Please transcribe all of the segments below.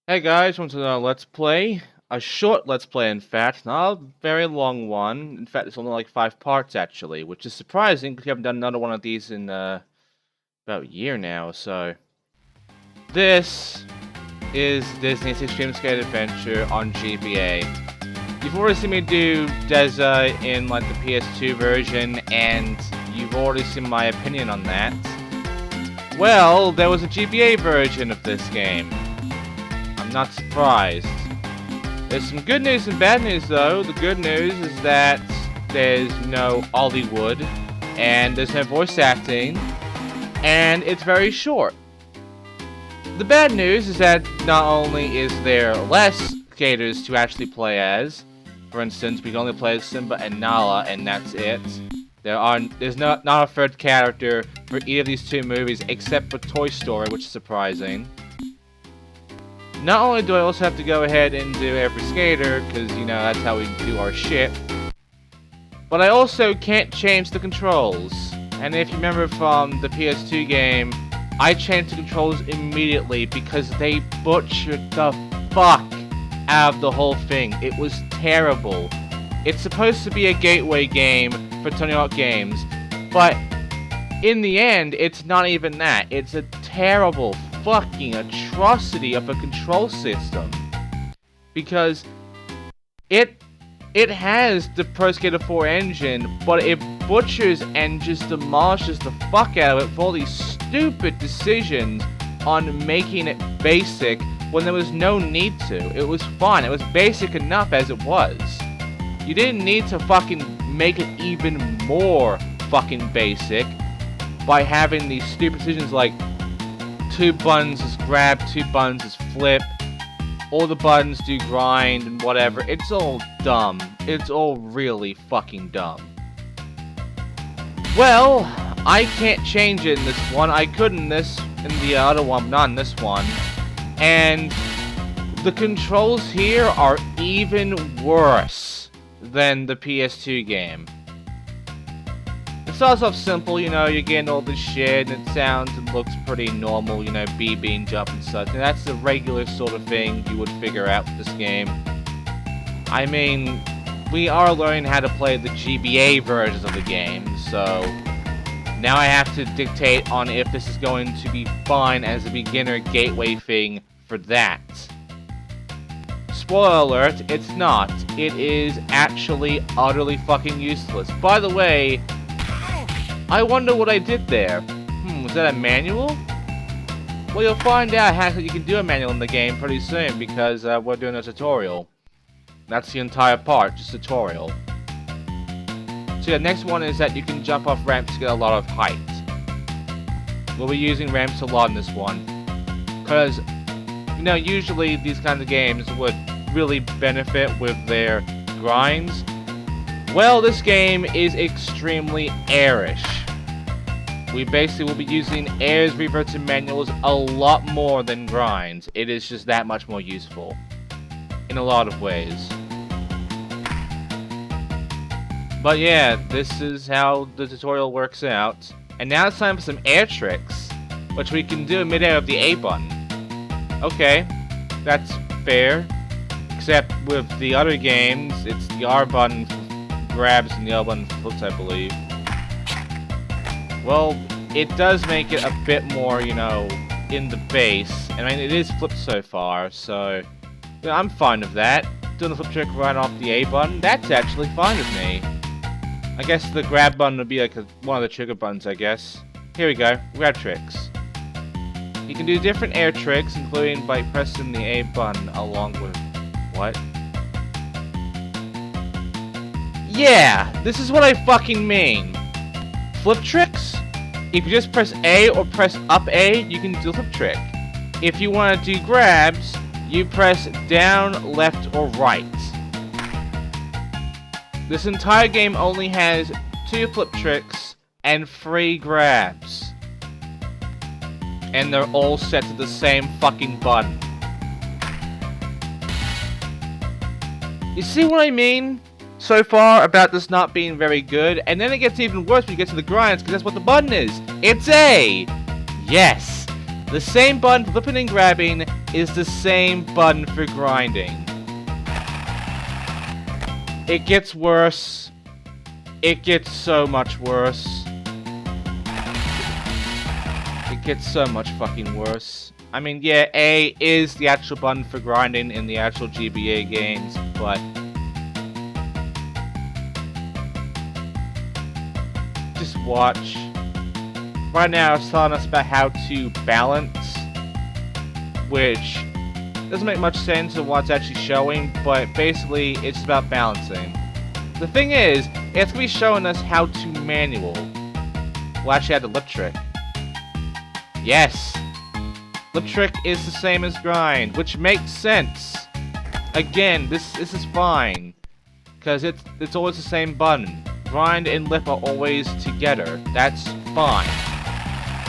Hey guys, welcome to the Let's Play. A short Let's Play, in fact, not a very long one. In fact, it's only like 5 parts, actually, which is surprising because we haven't done another one of these in about a year now, so. This is Disney's Extreme Skate Adventure on GBA. You've already seen me do DESA in like the PS2 version, and you've already seen my opinion on that. Well, there was a GBA version of this game. I'm not surprised. There's some good news and bad news though. The good news is that there's no Hollywood, and there's no voice acting, and it's very short. The bad news is that not only is there less skaters to actually play as, for instance, we can only play as Simba and Nala, and that's it. There's not a third character for either of these two movies except for Toy Story, which is surprising. Not only do I also have to go ahead and do every skater, because, you know, that's how we do our shit, but I also can't change the controls. And if you remember from the PS2 game, I changed the controls immediately because they butchered the fuck out of the whole thing. It was terrible. It's supposed to be a gateway game for Tony Hawk games, but in the end, it's not even that. It's a terrible fucking atrocity of a control system, because it has the Pro Skater 4 engine, but it butchers and just demolishes the fuck out of it for all these stupid decisions on making it basic when there was no need to. It was fine. It was basic enough as it was. You didn't need to fucking make it even more fucking basic by having these stupid decisions like 2 buttons is grab, 2 buttons is flip, all the buttons do grind and whatever. It's all dumb. It's all really fucking dumb. Well, I can't change it in this one. I could in the other one, but not in this one. And the controls here are even worse than the PS2 game. It starts off simple, you know, you're getting all this shit, and it sounds and looks pretty normal, you know, BB, jump and such, and that's the regular sort of thing you would figure out with this game. I mean, we are learning how to play the GBA versions of the game, so now I have to dictate on if this is going to be fine as a beginner gateway thing for that. Spoiler alert, it's not. It is actually utterly fucking useless. By the way, I wonder what I did there. Was that a manual? Well, you'll find out how you can do a manual in the game pretty soon, because we're doing a tutorial. That's the entire part, just tutorial. So yeah, next one is that you can jump off ramps to get a lot of height. We'll be using ramps a lot in this one, because, you know, usually these kinds of games would really benefit with their grinds. Well, this game is extremely airish. We basically will be using airs, reverts, and manuals a lot more than grinds. It is just that much more useful in a lot of ways. But yeah, this is how the tutorial works out. And now it's time for some air tricks, which we can do in midair of the A button. Okay, that's fair. Except with the other games, it's the R button grabs and the L button flips, I believe. Well, it does make it a bit more, you know, in the base. I mean, it is flipped so far, so you know, I'm fine with that. Doing the flip trick right off the A button, that's actually fine with me. I guess the grab button would be like one of the trigger buttons, I guess. Here we go, grab tricks. You can do different air tricks, including by pressing the A button along with... What? Yeah, this is what I fucking mean. Flip tricks? If you just press A or press up A, you can do a flip trick. If you want to do grabs, you press down, left, or right. This entire game only has 2 flip tricks and 3 grabs. And they're all set to the same fucking button. You see what I mean? So far about this not being very good, and then it gets even worse when you get to the grinds, because that's what the button is. It's A! Yes! The same button for flipping and grabbing is the same button for grinding. It gets worse. It gets so much worse. It gets so much fucking worse. I mean, yeah, A is the actual button for grinding in the actual GBA games, but just watch. Right now it's telling us about how to balance, which doesn't make much sense of what's actually showing, but basically it's about balancing. The thing is, it's going to be showing us how to manual. We'll actually add the lip trick. Yes! Lip trick is the same as grind, which makes sense. Again, this is fine, because it's always the same button. Grind and lip are always together. That's fine.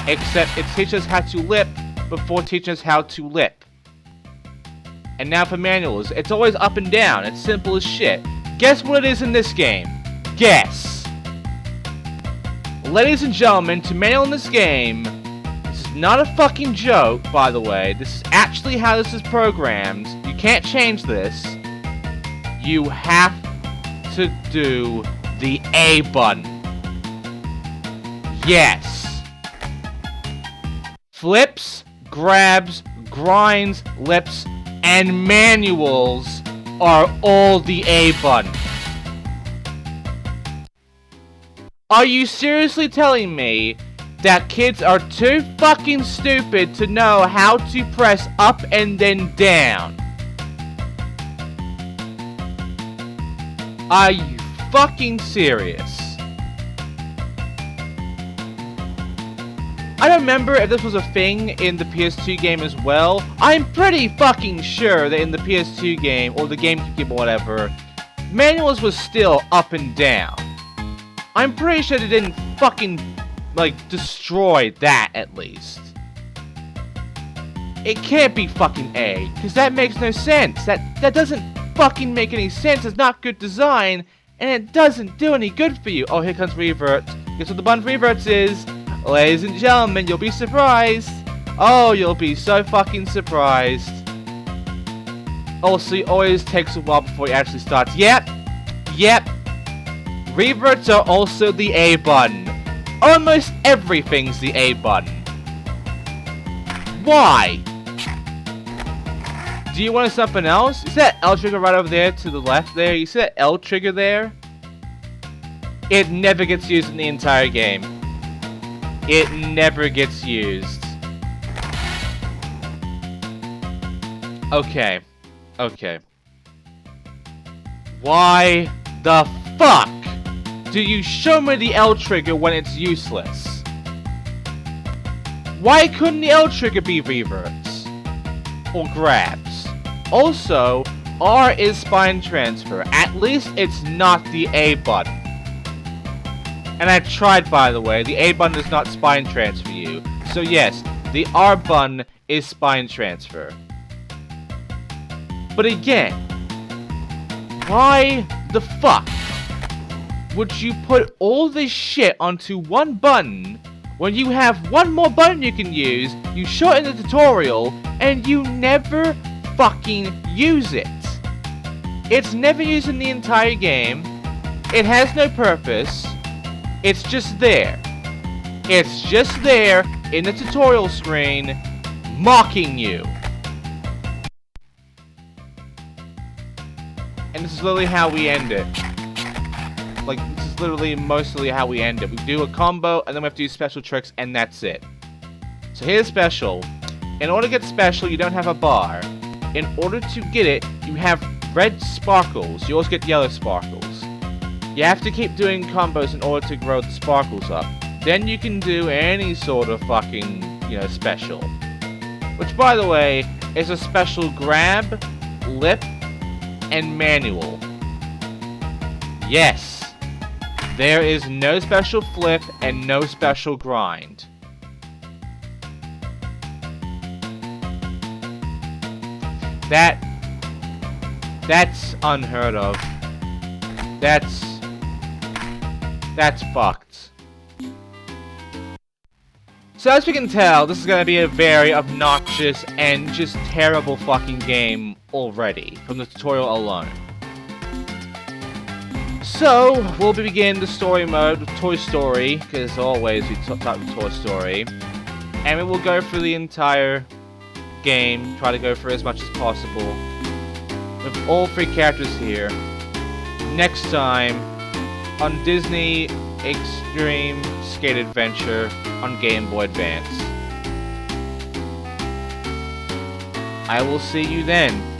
Except it teaches us how to lip before teaching us how to lip. And now for manuals, it's always up and down. It's simple as shit. Guess what it is in this game? Guess. Ladies and gentlemen, to manual in this game, this is not a fucking joke, by the way. This is actually how this is programmed. You can't change this. You have to do the A button. Yes. Flips, grabs, grinds, lips, and manuals are all the A button. Are you seriously telling me that kids are too fucking stupid to know how to press up and then down? Are you fucking serious? I don't remember if this was a thing in the PS2 game as well. I'm pretty fucking sure that in the PS2 game, or the Gamecube game or whatever, manuals was still up and down. I'm pretty sure they didn't fucking, like, destroy that at least. It can't be fucking A, because that makes no sense. That doesn't fucking make any sense. It's not good design, and it doesn't do any good for you. Oh, here comes revert. Guess what the button for reverts is? Ladies and gentlemen, you'll be surprised. Oh, you'll be so fucking surprised. Also, it always takes a while before it actually starts. Yep. Reverts are also the A button. Almost everything's the A button. Why? Do you want something else? You see that L trigger right over there to the left there? You see that L trigger there? It never gets used in the entire game. It never gets used. Okay. Why the fuck do you show me the L trigger when it's useless? Why couldn't the L trigger be reverts? Or grabs? Also, R is spine transfer. At least it's not the A button. And I tried, by the way. The A button does not spine transfer you. So yes, the R button is spine transfer. But again, why the fuck would you put all this shit onto one button when you have one more button you can use, you show it in the tutorial, and you never fucking use it? It's never used in the entire game. It has no purpose. It's just there. It's just there in the tutorial screen, mocking you. And this is literally how we end it. Like, this is literally mostly how we end it. We do a combo, and then we have to do special tricks, and that's it. So here's special. In order to get special, you don't have a bar. In order to get it, you have red sparkles. You also get yellow sparkles. You have to keep doing combos in order to grow the sparkles up. Then you can do any sort of fucking, special. Which, by the way, is a special grab, lip, and manual. Yes. There is no special flip and no special grind. That's unheard of. That's fucked. So as we can tell, this is going to be a very obnoxious and just terrible fucking game already, from the tutorial alone. So, we'll begin the story mode with Toy Story, because as always we start with Toy Story. And we will go through the entire game, try to go through as much as possible, with all 3 characters here. Next time, on Disney Extreme Skate Adventure on Game Boy Advance. I will see you then.